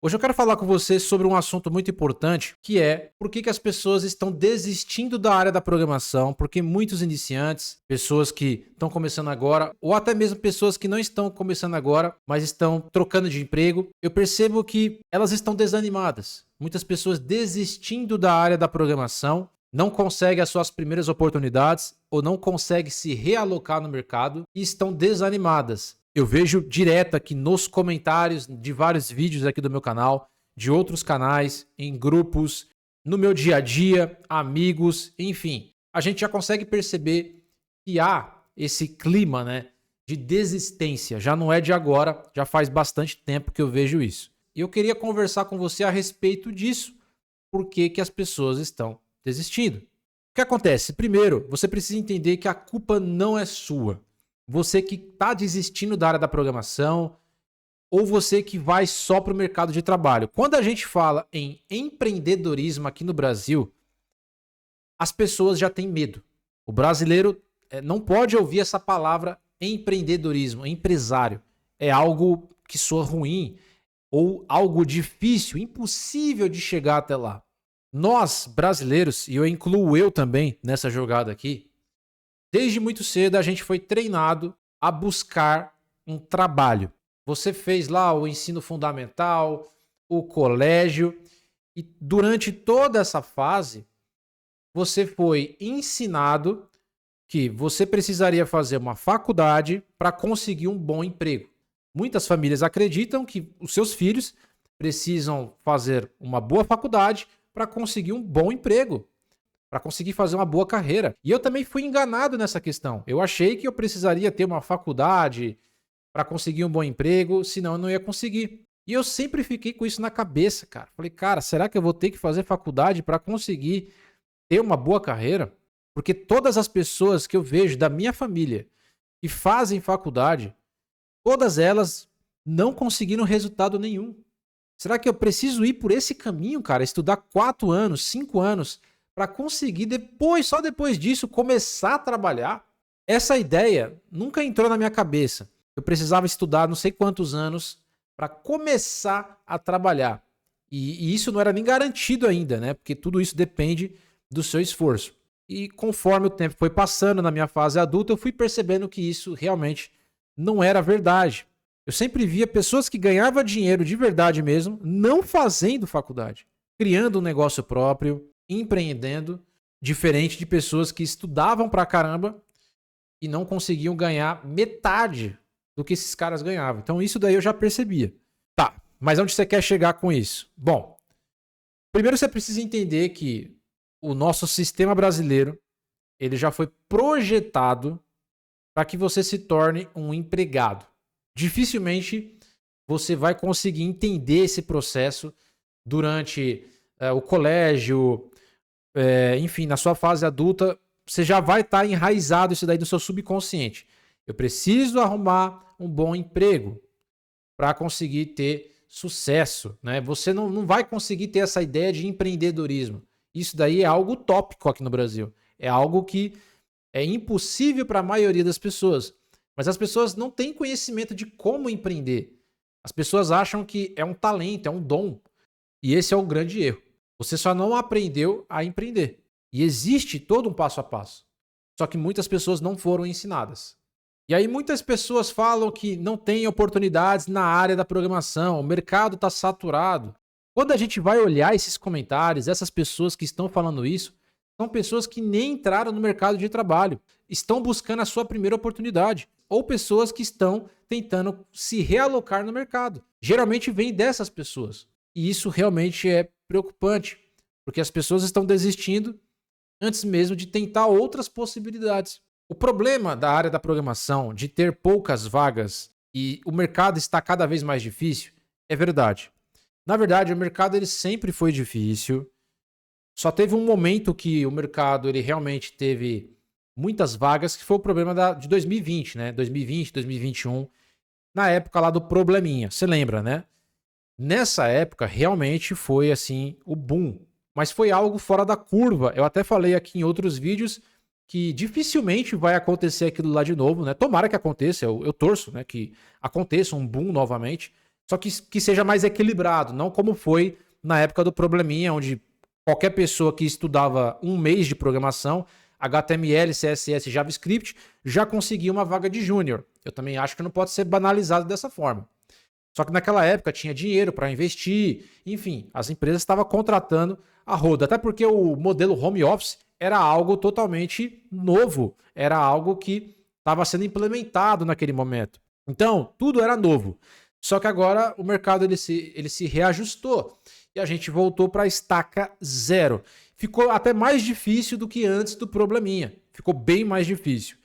Hoje eu quero falar com você sobre um assunto muito importante, que é por que as pessoas estão desistindo da área da programação, porque muitos iniciantes, pessoas que estão começando agora, ou até mesmo pessoas que não estão começando agora, mas estão trocando de emprego, eu percebo que elas estão desanimadas. Muitas pessoas desistindo da área da programação, não conseguem as suas primeiras oportunidades ou não conseguem se realocar no mercado e estão desanimadas. Eu vejo direto aqui nos comentários de vários vídeos aqui do meu canal, de outros canais, em grupos, no meu dia a dia, amigos, enfim. A gente já consegue perceber que há esse clima, né, de desistência. Já não é de agora, já faz bastante tempo que eu vejo isso. E eu queria conversar com você a respeito disso. Por que as pessoas estão desistindo? O que acontece? Primeiro, você precisa entender que a culpa não é sua. Você que está desistindo da área da programação ou você que vai só para o mercado de trabalho. Quando a gente fala em empreendedorismo aqui no Brasil, as pessoas já têm medo. O brasileiro não pode ouvir essa palavra empreendedorismo, empresário. É algo que soa ruim ou algo difícil, impossível de chegar até lá. Nós, brasileiros, e eu incluo eu também nessa jogada aqui, desde muito cedo a gente foi treinado a buscar um trabalho. Você fez lá o ensino fundamental, o colégio, e durante toda essa fase você foi ensinado que você precisaria fazer uma faculdade para conseguir um bom emprego. Muitas famílias acreditam que os seus filhos precisam fazer uma boa faculdade para conseguir um bom emprego, para conseguir fazer uma boa carreira. E eu também fui enganado nessa questão. Eu achei que eu precisaria ter uma faculdade para conseguir um bom emprego, senão eu não ia conseguir. E eu sempre fiquei com isso na cabeça, cara. Falei, cara, será que eu vou ter que fazer faculdade para conseguir ter uma boa carreira? Porque todas as pessoas que eu vejo da minha família que fazem faculdade, todas elas não conseguiram resultado nenhum. Será que eu preciso ir por esse caminho, cara? Estudar 4 anos, 5 anos para conseguir depois, só depois disso, começar a trabalhar? Essa ideia nunca entrou na minha cabeça. Eu precisava estudar não sei quantos anos para começar a trabalhar. E isso não era nem garantido ainda, né? Porque tudo isso depende do seu esforço. E conforme o tempo foi passando na minha fase adulta, eu fui percebendo que isso realmente não era verdade. Eu sempre via pessoas que ganhavam dinheiro de verdade mesmo, não fazendo faculdade, criando um negócio próprio, empreendendo, diferente de pessoas que estudavam pra caramba e não conseguiam ganhar metade do que esses caras ganhavam. Então isso daí eu já percebia. Tá, mas onde você quer chegar com isso? Bom, primeiro você precisa entender que o nosso sistema brasileiro, ele já foi projetado para que você se torne um empregado. Dificilmente você vai conseguir entender esse processo durante o colégio, enfim, na sua fase adulta, você já vai estar enraizado isso daí no seu subconsciente. Eu preciso arrumar um bom emprego para conseguir ter sucesso, né? Você não vai conseguir ter essa ideia de empreendedorismo. Isso daí é algo utópico aqui no Brasil. É algo que é impossível para a maioria das pessoas. Mas as pessoas não têm conhecimento de como empreender. As pessoas acham que é um talento, é um dom. E esse é o grande erro. Você só não aprendeu a empreender. E existe todo um passo a passo. Só que muitas pessoas não foram ensinadas. E aí muitas pessoas falam que não tem oportunidades na área da programação, o mercado está saturado. Quando a gente vai olhar esses comentários, essas pessoas que estão falando isso, são pessoas que nem entraram no mercado de trabalho, estão buscando a sua primeira oportunidade, ou pessoas que estão tentando se realocar no mercado. Geralmente vem dessas pessoas. E isso realmente é preocupante, porque as pessoas estão desistindo antes mesmo de tentar outras possibilidades. O problema da área da programação, de ter poucas vagas e o mercado está cada vez mais difícil, é verdade. Na verdade, o mercado ele sempre foi difícil. Só teve um momento que o mercado ele realmente teve muitas vagas, que foi o problema de 2020, né? 2020, 2021, na época lá do probleminha. Você lembra, né? Nessa época, realmente foi assim o boom. Mas foi algo fora da curva. Eu até falei aqui em outros vídeos que dificilmente vai acontecer aquilo lá de novo, né? Tomara que aconteça, eu torço, né, que aconteça um boom novamente. Só que seja mais equilibrado, não como foi na época do probleminha, onde qualquer pessoa que estudava um mês de programação, HTML, CSS, JavaScript, já conseguia uma vaga de júnior. Eu também acho que não pode ser banalizado dessa forma. Só que naquela época tinha dinheiro para investir, enfim, as empresas estavam contratando a roda, até porque o modelo home office era algo totalmente novo, era algo que estava sendo implementado naquele momento. Então, tudo era novo. Só que agora o mercado ele se reajustou e a gente voltou para a estaca zero. Ficou até mais difícil do que antes do probleminha. Ficou bem mais difícil.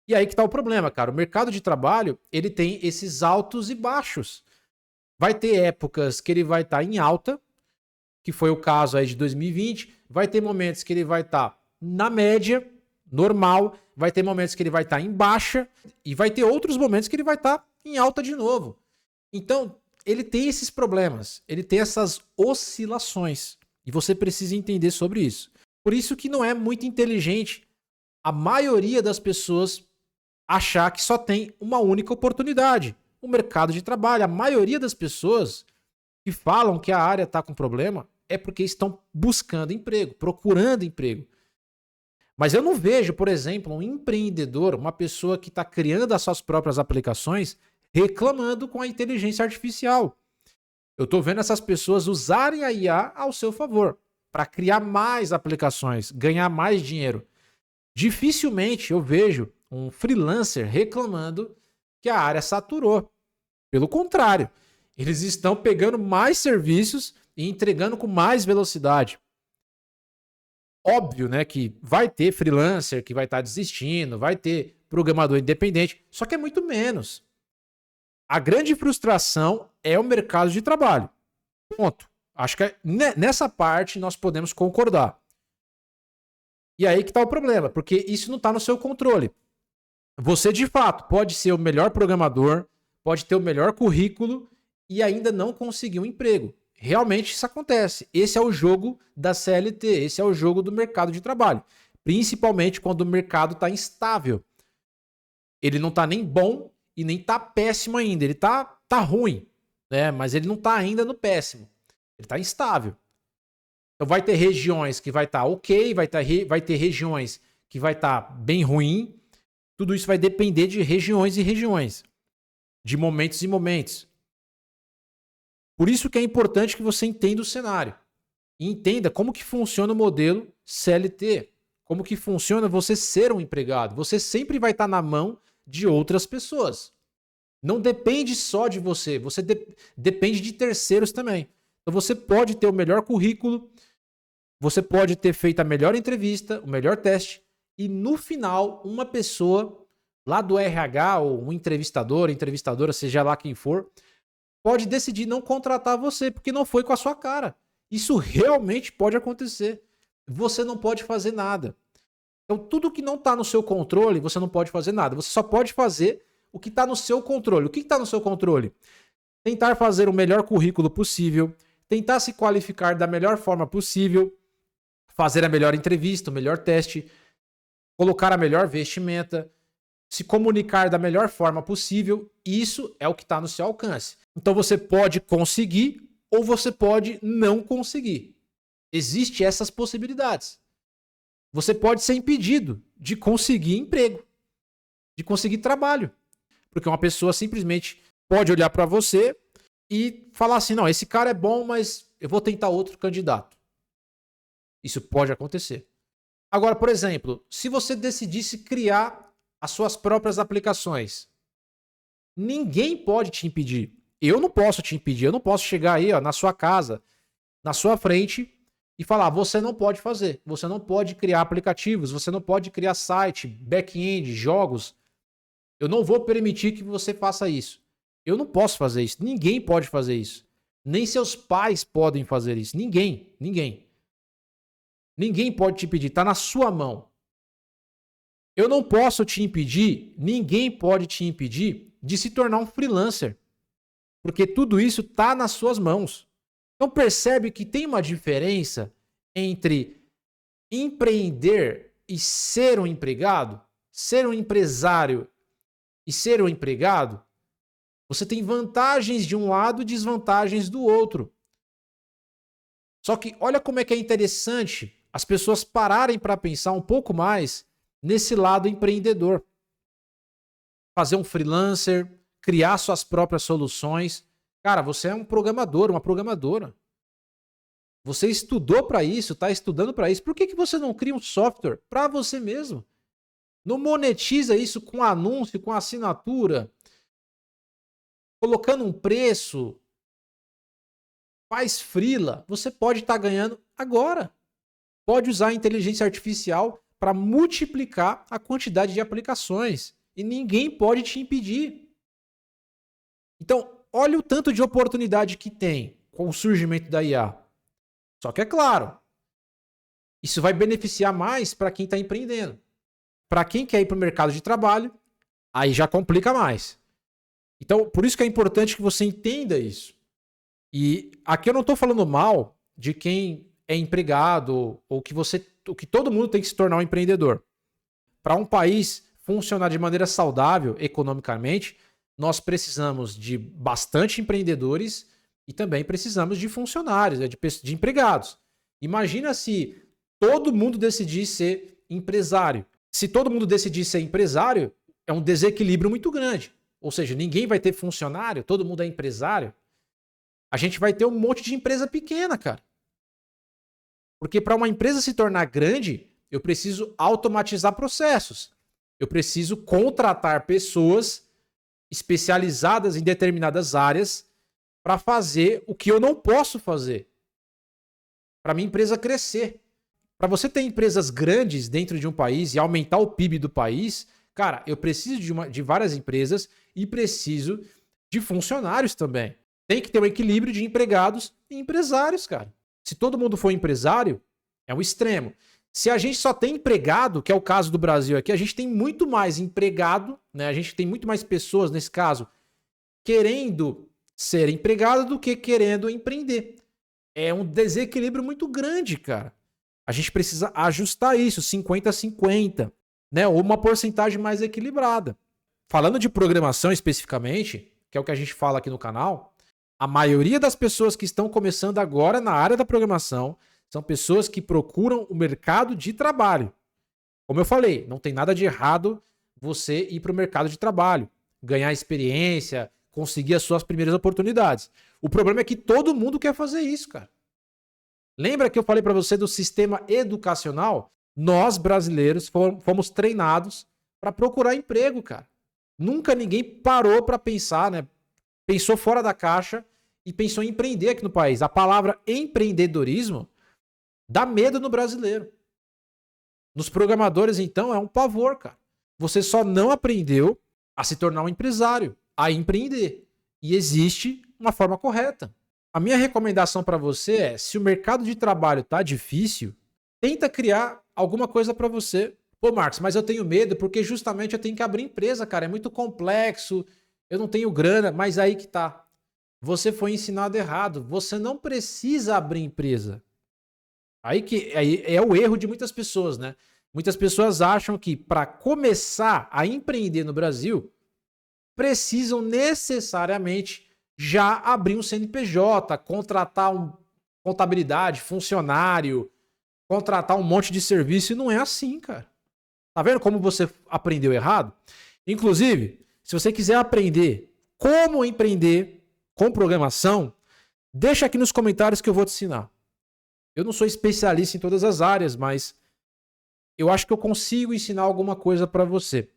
E aí que está o problema, cara. O mercado de trabalho ele tem esses altos e baixos. Vai ter épocas que ele vai estar em alta, que foi o caso aí de 2020. Vai ter momentos que ele vai estar na média, normal. Vai ter momentos que ele vai estar em baixa. E vai ter outros momentos que ele vai estar em alta de novo. Então, ele tem esses problemas. Ele tem essas oscilações. E você precisa entender sobre isso. Por isso que não é muito inteligente a maioria das pessoas achar que só tem uma única oportunidade. O mercado de trabalho. A maioria das pessoas que falam que a área está com problema é porque estão buscando emprego, procurando emprego. Mas eu não vejo, por exemplo, um empreendedor, uma pessoa que está criando as suas próprias aplicações, reclamando com a inteligência artificial. Eu estou vendo essas pessoas usarem a IA ao seu favor, para criar mais aplicações, ganhar mais dinheiro. Dificilmente eu vejo um freelancer reclamando que a área saturou. Pelo contrário, eles estão pegando mais serviços e entregando com mais velocidade. Óbvio, né, que vai ter freelancer que vai estar desistindo, vai ter programador independente, só que é muito menos. A grande frustração é o mercado de trabalho. Ponto. Acho que nessa parte nós podemos concordar. E aí que está o problema, porque isso não está no seu controle. Você, de fato, pode ser o melhor programador, pode ter o melhor currículo e ainda não conseguir um emprego. Realmente isso acontece. Esse é o jogo da CLT, esse é o jogo do mercado de trabalho. Principalmente quando o mercado está instável. Ele não está nem bom e nem está péssimo ainda. Ele tá ruim, né? Mas ele não está ainda no péssimo. Ele está instável. Então vai ter regiões que vai estar ok, vai ter regiões que vai estar bem ruim. Tudo isso vai depender de regiões e regiões, de momentos e momentos. Por isso que é importante que você entenda o cenário e entenda como que funciona o modelo CLT, como que funciona você ser um empregado. Você sempre vai estar na mão de outras pessoas. Não depende só de você, depende de terceiros também. Então você pode ter o melhor currículo, você pode ter feito a melhor entrevista, o melhor teste, e no final, uma pessoa lá do RH, ou um entrevistador, entrevistadora, seja lá quem for, pode decidir não contratar você, porque não foi com a sua cara. Isso realmente pode acontecer. Você não pode fazer nada. Então, tudo que não está no seu controle, você não pode fazer nada. Você só pode fazer o que está no seu controle. O que está no seu controle? Tentar fazer o melhor currículo possível, tentar se qualificar da melhor forma possível, fazer a melhor entrevista, o melhor teste, colocar a melhor vestimenta, se comunicar da melhor forma possível. Isso é o que está no seu alcance. Então você pode conseguir ou você pode não conseguir. Existem essas possibilidades. Você pode ser impedido de conseguir emprego, de conseguir trabalho. Porque uma pessoa simplesmente pode olhar para você e falar assim, não, esse cara é bom, mas eu vou tentar outro candidato. Isso pode acontecer. Agora, por exemplo, se você decidisse criar as suas próprias aplicações, ninguém pode te impedir. Eu não posso te impedir, eu não posso chegar aí ó, na sua casa, na sua frente e falar, você não pode fazer, você não pode criar aplicativos, você não pode criar site, back-end, jogos. Eu não vou permitir que você faça isso. Eu não posso fazer isso, ninguém pode fazer isso. Nem seus pais podem fazer isso, ninguém. Ninguém pode te impedir, está na sua mão. Eu não posso te impedir, ninguém pode te impedir de se tornar um freelancer. Porque tudo isso está nas suas mãos. Então percebe que tem uma diferença entre empreender e ser um empregado, ser um empresário e ser um empregado. Você tem vantagens de um lado e desvantagens do outro. Só que olha como é que é interessante as pessoas pararem para pensar um pouco mais nesse lado empreendedor. Fazer um freelancer, criar suas próprias soluções. Cara, você é um programador, uma programadora. Você estudou para isso, está estudando para isso. Por que você não cria um software para você mesmo? Não monetiza isso com anúncio, com assinatura, colocando um preço, faz freela. Você pode estar ganhando agora. Pode usar a inteligência artificial para multiplicar a quantidade de aplicações. E ninguém pode te impedir. Então, olha o tanto de oportunidade que tem com o surgimento da IA. Só que é claro, isso vai beneficiar mais para quem está empreendendo. Para quem quer ir para o mercado de trabalho, aí já complica mais. Então, por isso que é importante que você entenda isso. E aqui eu não estou falando mal de quem é empregado ou que todo mundo tem que se tornar um empreendedor. Para um país funcionar de maneira saudável economicamente, nós precisamos de bastante empreendedores e também precisamos de funcionários, de empregados. Imagina se todo mundo decidir ser empresário. Se todo mundo decidir ser empresário, é um desequilíbrio muito grande. Ou seja, ninguém vai ter funcionário, todo mundo é empresário. A gente vai ter um monte de empresa pequena, cara. Porque para uma empresa se tornar grande, eu preciso automatizar processos. Eu preciso contratar pessoas especializadas em determinadas áreas para fazer o que eu não posso fazer. Para minha empresa crescer. Para você ter empresas grandes dentro de um país e aumentar o PIB do país, cara, eu preciso de várias empresas e preciso de funcionários também. Tem que ter um equilíbrio de empregados e empresários, cara. Se todo mundo for empresário, é um extremo. Se a gente só tem empregado, que é o caso do Brasil aqui, a gente tem muito mais empregado, né? A gente tem muito mais pessoas, nesse caso, querendo ser empregado do que querendo empreender. É um desequilíbrio muito grande, cara. A gente precisa ajustar isso, 50-50, né? Ou uma porcentagem mais equilibrada. Falando de programação especificamente, que é o que a gente fala aqui no canal, a maioria das pessoas que estão começando agora na área da programação são pessoas que procuram o mercado de trabalho. Como eu falei, não tem nada de errado você ir para o mercado de trabalho, ganhar experiência, conseguir as suas primeiras oportunidades. O problema é que todo mundo quer fazer isso, cara. Lembra que eu falei para você do sistema educacional? Nós, brasileiros, fomos treinados para procurar emprego, cara. Nunca ninguém parou para pensar, né? Pensou fora da caixa e pensou em empreender aqui no país. A palavra empreendedorismo dá medo no brasileiro. Nos programadores, então, é um pavor, cara. Você só não aprendeu a se tornar um empresário, a empreender. E existe uma forma correta. A minha recomendação para você é, se o mercado de trabalho tá difícil, tenta criar alguma coisa para você. Pô, Marcos, mas eu tenho medo porque justamente eu tenho que abrir empresa, cara. É muito complexo, eu não tenho grana, mas aí que tá. Você foi ensinado errado. Você não precisa abrir empresa. Aí é o erro de muitas pessoas, né? Muitas pessoas acham que para começar a empreender no Brasil, precisam necessariamente já abrir um CNPJ, contratar contabilidade, funcionário, contratar um monte de serviço. E não é assim, cara. Tá vendo como você aprendeu errado? Inclusive, se você quiser aprender como empreender com programação, deixa aqui nos comentários que eu vou te ensinar. Eu não sou especialista em todas as áreas, mas eu acho que eu consigo ensinar alguma coisa para você.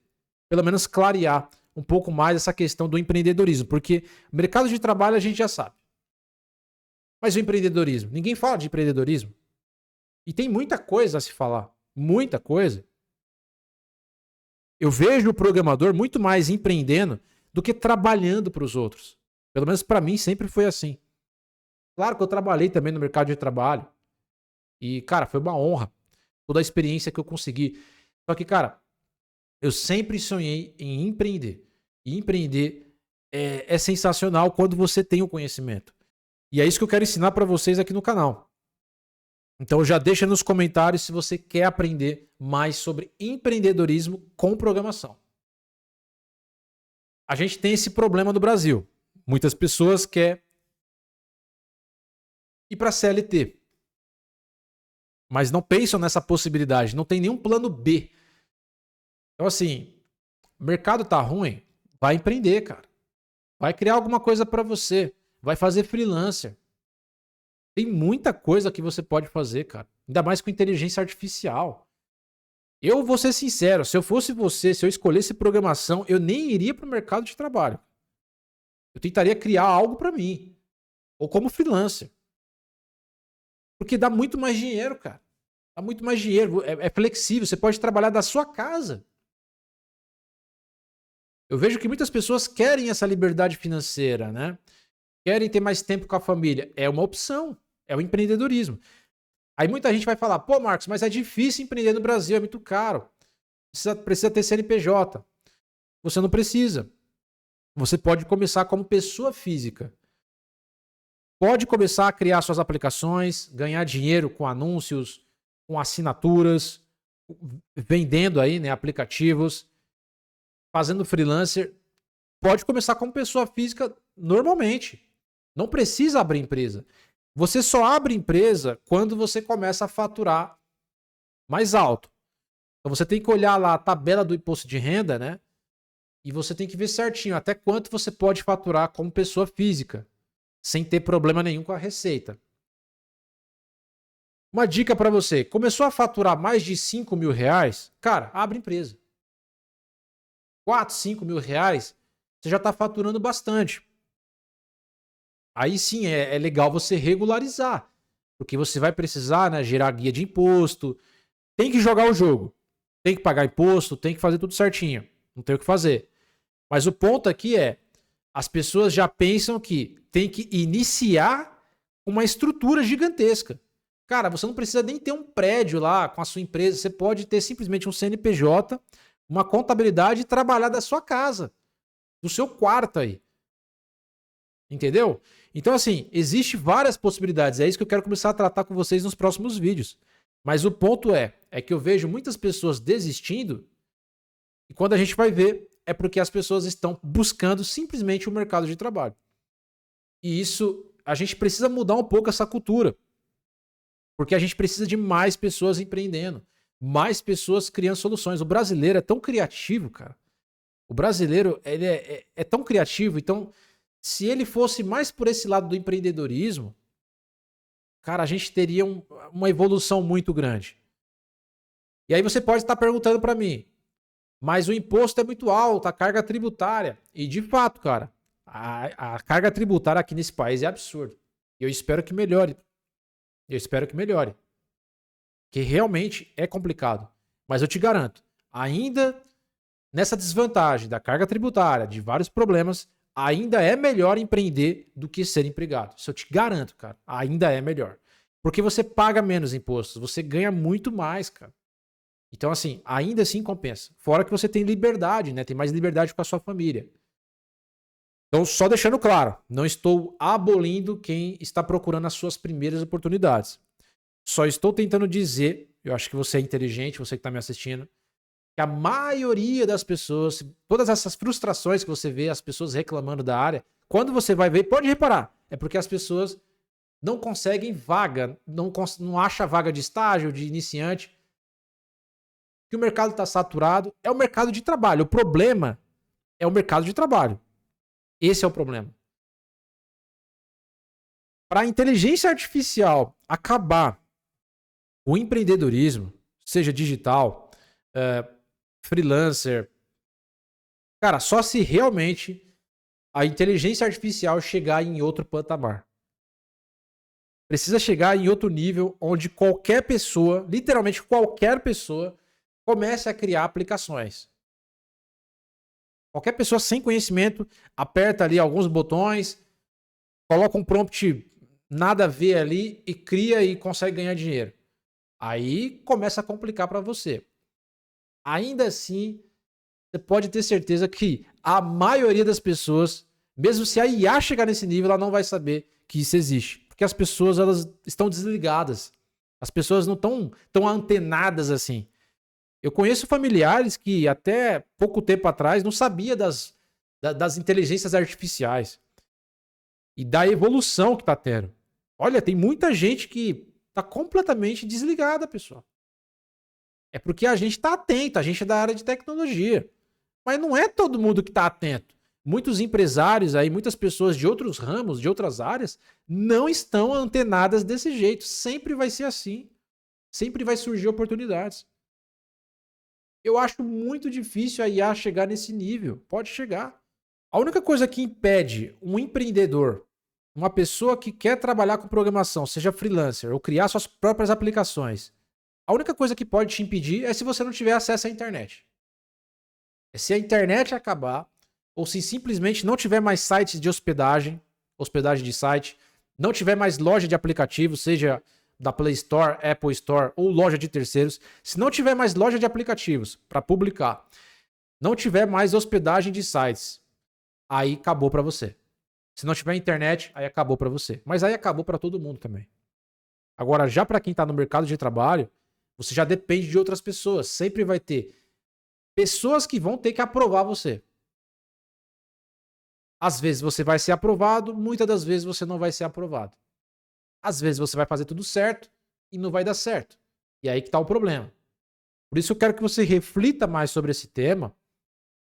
Pelo menos clarear um pouco mais essa questão do empreendedorismo, porque mercado de trabalho a gente já sabe. Mas o empreendedorismo? Ninguém fala de empreendedorismo. E tem muita coisa a se falar. Muita coisa. Eu vejo o programador muito mais empreendendo do que trabalhando para os outros. Pelo menos para mim sempre foi assim. Claro que eu trabalhei também no mercado de trabalho. E, cara, foi uma honra. Toda a experiência que eu consegui. Só que, cara, eu sempre sonhei em empreender. E empreender é sensacional quando você tem o conhecimento. E é isso que eu quero ensinar para vocês aqui no canal. Então já deixa nos comentários se você quer aprender mais sobre empreendedorismo com programação. a gente tem esse problema no Brasil. Muitas pessoas querem ir para a CLT, mas não pensam nessa possibilidade, não tem nenhum plano B. Então, assim, o mercado tá ruim, vai empreender, cara. Vai criar alguma coisa para você, vai fazer freelancer. Tem muita coisa que você pode fazer, cara. Ainda mais com inteligência artificial. Eu vou ser sincero, se eu fosse você, se eu escolhesse programação, eu nem iria para o mercado de trabalho. Eu tentaria criar algo para mim. Ou como freelancer. Porque dá muito mais dinheiro, cara. Dá muito mais dinheiro. É flexível. Você pode trabalhar da sua casa. Eu vejo que muitas pessoas querem essa liberdade financeira, né? Querem ter mais tempo com a família. É uma opção. É o empreendedorismo. Aí muita gente vai falar, pô, Marcos, mas é difícil empreender no Brasil, é muito caro. Precisa ter CNPJ. Você não precisa. Você pode começar como pessoa física. Pode começar a criar suas aplicações, ganhar dinheiro com anúncios, com assinaturas, vendendo aí, né, aplicativos, fazendo freelancer. Pode começar como pessoa física normalmente. Não precisa abrir empresa. Você só abre empresa quando você começa a faturar mais alto. Então você tem que olhar lá a tabela do imposto de renda, né? E você tem que ver certinho até quanto você pode faturar como pessoa física, sem ter problema nenhum com a receita. Uma dica para você: começou a faturar mais de 5 mil reais? Cara, abre empresa. 4, 5 mil reais, você já está faturando bastante. Aí sim é legal você regularizar, porque você vai precisar, né, gerar guia de imposto, tem que jogar o jogo, tem que pagar imposto, tem que fazer tudo certinho, não tem o que fazer. Mas o ponto aqui é, as pessoas já pensam que tem que iniciar uma estrutura gigantesca. Cara, você não precisa nem ter um prédio lá com a sua empresa, você pode ter simplesmente um CNPJ, uma contabilidade e trabalhar da sua casa, do seu quarto aí. Entendeu? Então, assim, existe várias possibilidades. É isso que eu quero começar a tratar com vocês nos próximos vídeos. Mas o ponto é que eu vejo muitas pessoas desistindo e quando a gente vai ver, é porque as pessoas estão buscando simplesmente o mercado de trabalho. E isso, a gente precisa mudar um pouco essa cultura. Porque a gente precisa de mais pessoas empreendendo, mais pessoas criando soluções. O brasileiro é tão criativo, cara. O brasileiro, ele é tão criativo, então... Se ele fosse mais por esse lado do empreendedorismo, cara, a gente teria uma evolução muito grande. E aí você pode estar perguntando para mim, mas o imposto é muito alto, a carga tributária. E de fato, cara, a carga tributária aqui nesse país é absurda. E eu espero que melhore. Que realmente é complicado. Mas eu te garanto, ainda nessa desvantagem da carga tributária, de vários problemas, ainda é melhor empreender do que ser empregado. Isso eu te garanto, cara. Ainda é melhor. Porque você paga menos impostos, você ganha muito mais, cara. Então, assim, ainda assim compensa. Fora que você tem liberdade, né? Tem mais liberdade com a sua família. Então, só deixando claro, não estou abolindo quem está procurando as suas primeiras oportunidades. Só estou tentando dizer, eu acho que você é inteligente, você que está me assistindo, que a maioria das pessoas, todas essas frustrações que você vê, as pessoas reclamando da área, quando você vai ver, pode reparar, é porque as pessoas não conseguem vaga, não acham vaga de estágio, de iniciante, que o mercado está saturado, é o mercado de trabalho. O problema é o mercado de trabalho. Esse é o problema. Para a inteligência artificial acabar o empreendedorismo, seja digital, freelancer, cara, só se realmente a inteligência artificial chegar em outro patamar. Precisa chegar em outro nível onde qualquer pessoa, literalmente qualquer pessoa, comece a criar aplicações. Qualquer pessoa sem conhecimento aperta ali alguns botões, coloca um prompt nada a ver ali e cria e consegue ganhar dinheiro. Aí começa a complicar para você. Ainda assim, você pode ter certeza que a maioria das pessoas, mesmo se a IA chegar nesse nível, ela não vai saber que isso existe. Porque as pessoas, elas estão desligadas. As pessoas não estão tão antenadas assim. Eu conheço familiares que até pouco tempo atrás não sabia das das inteligências artificiais e da evolução que está tendo. Olha, tem muita gente que está completamente desligada, pessoal. É porque a gente está atento, a gente é da área de tecnologia. Mas não é todo mundo que está atento. Muitos empresários aí, muitas pessoas de outros ramos, de outras áreas, não estão antenadas desse jeito. Sempre vai ser assim. Sempre vai surgir oportunidades. Eu acho muito difícil a IA chegar nesse nível. Pode chegar. A única coisa que impede um empreendedor, uma pessoa que quer trabalhar com programação, seja freelancer ou criar suas próprias aplicações, a única coisa que pode te impedir é se você não tiver acesso à internet. É se a internet acabar, ou se simplesmente não tiver mais sites de hospedagem de site, não tiver mais loja de aplicativos, seja da Play Store, Apple Store ou loja de terceiros, se não tiver mais loja de aplicativos para publicar, não tiver mais hospedagem de sites, aí acabou para você. Se não tiver internet, aí acabou para você. Mas aí acabou para todo mundo também. Agora, já para quem está no mercado de trabalho, você já depende de outras pessoas. Sempre vai ter pessoas que vão ter que aprovar você. Às vezes você vai ser aprovado, muitas das vezes você não vai ser aprovado. Às vezes você vai fazer tudo certo e não vai dar certo. E aí que está o problema. Por isso eu quero que você reflita mais sobre esse tema,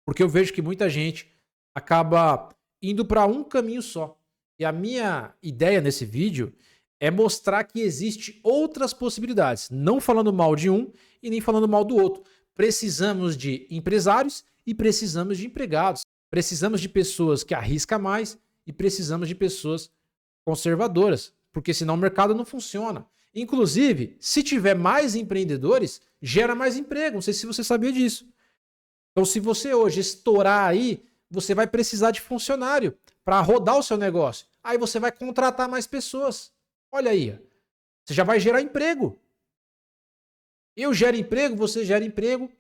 porque eu vejo que muita gente acaba indo para um caminho só. E a minha ideia nesse vídeo é mostrar que existe outras possibilidades, não falando mal de um e nem falando mal do outro. Precisamos de empresários e precisamos de empregados. Precisamos de pessoas que arriscam mais e precisamos de pessoas conservadoras, porque senão o mercado não funciona. Inclusive, se tiver mais empreendedores, gera mais emprego. Não sei se você sabia disso. Então, se você hoje estourar aí, você vai precisar de funcionário para rodar o seu negócio. Aí você vai contratar mais pessoas. Olha aí, você já vai gerar emprego. Eu gero emprego, você gera emprego.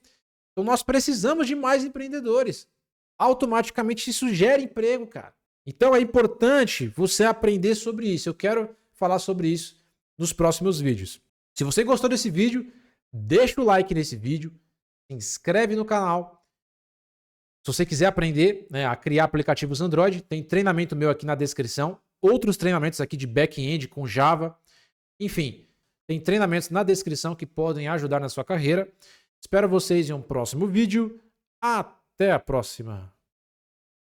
Então, nós precisamos de mais empreendedores. Automaticamente isso gera emprego, cara. Então é importante você aprender sobre isso. Eu quero falar sobre isso nos próximos vídeos. Se você gostou desse vídeo, deixa o like nesse vídeo, se inscreve no canal. Se você quiser aprender, né, a criar aplicativos Android, tem treinamento meu aqui na descrição. Outros treinamentos aqui de back-end com Java. Enfim, tem treinamentos na descrição que podem ajudar na sua carreira. Espero vocês em um próximo vídeo. Até a próxima!